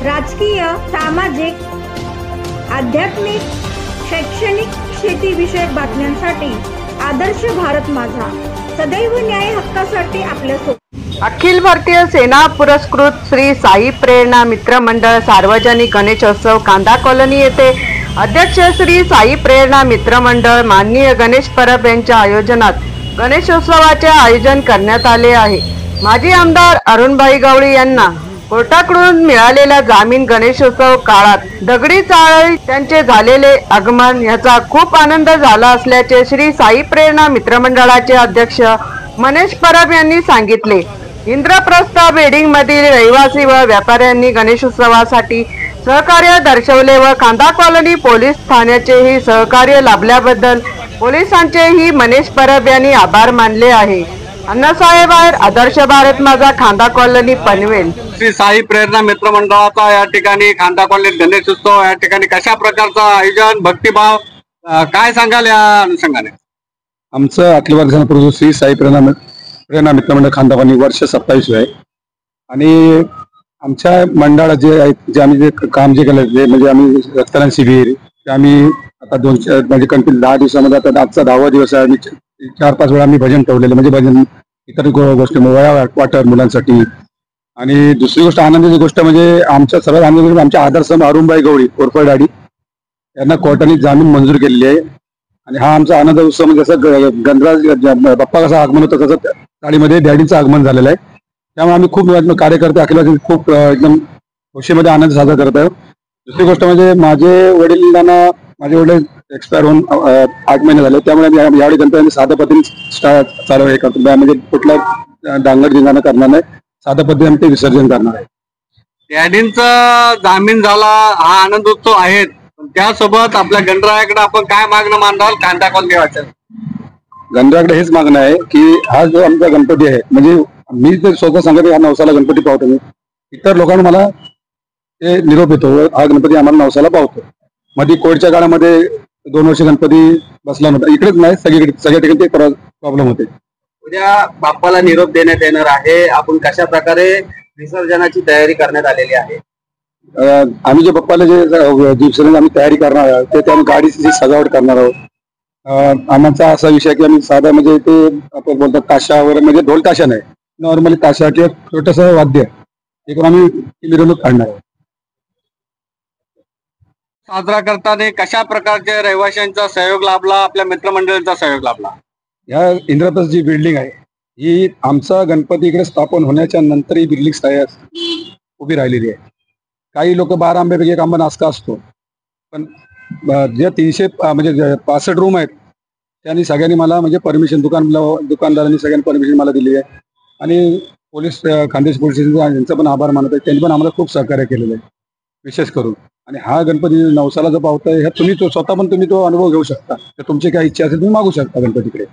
राजकीय, सामाजिक, आध्यात्मिक, शैक्षणिक, शेतीविषयक बातम्यांसाठी आदर्श भारत माझा सदैव न्याय हक्कासाठी आपल्यासोबत। अखिल भारतीय सेना पुरस्कृत श्री साई प्रेरणा मित्र मंडळ सार्वजनिक गणेशोत्सव कांदा कॉलनी येथे अध्यक्ष श्री साई प्रेरणा मित्र मंडळ माननीय गणेश परब यांच्या आयोजनात गणेशोत्सवाचे आयोजन करण्यात आले आहे। माजी आमदार अरुणभाई गवळी यांना कोर्टाकडून मिळालेला जामीन गणेशोत्सव काळात दगडी चाळी त्यांचे झालेले आगमन याचा खूप आनंद झाला असल्याचे श्री साई प्रेरणा मित्रमंडळाचे अध्यक्ष मनेश परब यांनी सांगितले। इंद्रप्रस्थ बिल्डिंग मधील रहिवासी व व्यापाऱ्यांनी गणेशोत्सवासाठी सहकार्य दर्शवले व कांदा कॉलनी पोलीस ठाण्याचेही सहकार्य लाभल्याबद्दल पोलिसांचेही मनेश परब यांनी आभार मानले आहे। अण्णासाहेब आहेर, आदर्श भारत माझा, कांदा कॉलनी पनवेल। श्री साई प्रेरणा मित्र मंडळाचा या ठिकाणी कांदा कॉलनीत गणेशोत्सव या ठिकाणी कशा प्रकारचा आयोजन, भक्तिभाव काय सांगाल या अनुषंगाने? आमचं अखिल भारतीय सेना श्री साई प्रेरणा मित्र मंडळ कांदा कॉलनी वर्ष 27 आहे आणि आमच्या मंडळात जे आम्ही जे काम जे केलं ते म्हणजे आम्ही रक्तदान शिबिर ते आम्ही आता 2 म्हणजे कंटिन्यू 10 दिवसामध्ये आता आजचा 10वा दिवस आहे। आम्ही 4-5 वेळा आम्ही भजन ठेवलेले म्हणजे भजन इतर गोष्टी वया वाटर मुलांसाठी। आणि दुसरी गोष्ट आनंदाची गोष्ट म्हणजे आमच्या सर्वात आनंद आमच्या आदर्श अरुणभाई गवळी कोरफळ डाडी यांना कोर्टाने जामीन मंजूर केलेली आहे आणि हा आमचा आनंद उत्सव म्हणजे जसं गणराज बाप्पा कसं आगमन होतं तसं चाळीमध्ये डॅडीचं आगमन झालेलं आहे। त्यामुळे आम्ही खूप कार्यकर्ते अखिल खूप एकदम खुशीमध्ये आनंद साजरा करत आहोत। दुसरी गोष्ट म्हणजे माझे वडील एक्सपायर होऊन 8 महिने झाले, त्यामुळे आम्ही यावेळी गणपती साध्या पद्धतीने चालू हे करतो म्हणजे कुठला डांगर धिंगाणा करणार नाही, साध्या पद्धतीने आम्ही ते विसर्जन करणार आहे। डॅडींचा जामीन झाला हा आनंद उत्सव आहे, त्यासोबत आपल्या गणरायाकडे आपण काय मागणं मांडाल कांदा कॉलनी वाचन? गणरायाकडे हेच मागणं आहे की हा जो आमचा गणपती आहे म्हणजे मी तर स्वतः सांगते हा नवसाला गणपती पावतो, मी इतर लोकांना मला ते निरोप येतो हा गणपती आम्हाला नवसाला पावतो। मध्ये कोविडच्या काळामध्ये 2 वर्ष गणपती बसला नव्हता, इकडेच नाही सगळ्या ठिकाणी ते प्रॉब्लेम होते। उद्या बाप्पाला निरोप देण्यात येणार आहे, आपण कशा प्रकारे विसर्जनाची तयारी करण्यात आलेली आहे? आम्ही जे बाप्पाला जे विसर्जन आम्ही तयारी करणार आहोत ते आम्ही गाडीची सजावट करणार आहोत। आमचा असा विषय की आम्ही साधा म्हणजे ते आपण बोलतो ताशा वगैरे म्हणजे ढोल ताशा नाही, नॉर्मली ताशा किंवा छोटस वाद्य हे करून आम्ही मिरवणूक काढणार आहोत। साजरा करताना कशा प्रकारच्या रहिवाशांचा सहयोग लाभला, आपल्या मित्रमंडळाचा सहयोग लाभला? या इंद्रप्रस्थ जी बिल्डिंग आहे ही आमचा गणपती इकडे स्थापन होण्याच्या नंतर ही बिल्डिंग उभी राहिलेली आहे। काही लोक 12 आंब्यापैकी एक आंबा नासका असतो, पण जे 300 म्हणजे 65 रूम आहेत त्यांनी सगळ्यांनी मला म्हणजे परमिशन दुकानदारांनी सगळ्यांनी परमिशन मला दिली आहे आणि पोलीस खानदेश पोलीस यांचा पण आभार मानत आहे, त्यांनी पण आम्हाला खूप सहकार्य केलेलं आहे विशेष करून। आणि हा गणपती नवसाला जो पावताय ह्या तुम्ही स्वतः पण तुम्ही तो अनुभव घेऊ शकता, तर तुमची काही इच्छा असेल तुम्ही मागू शकता गणपतीकडे।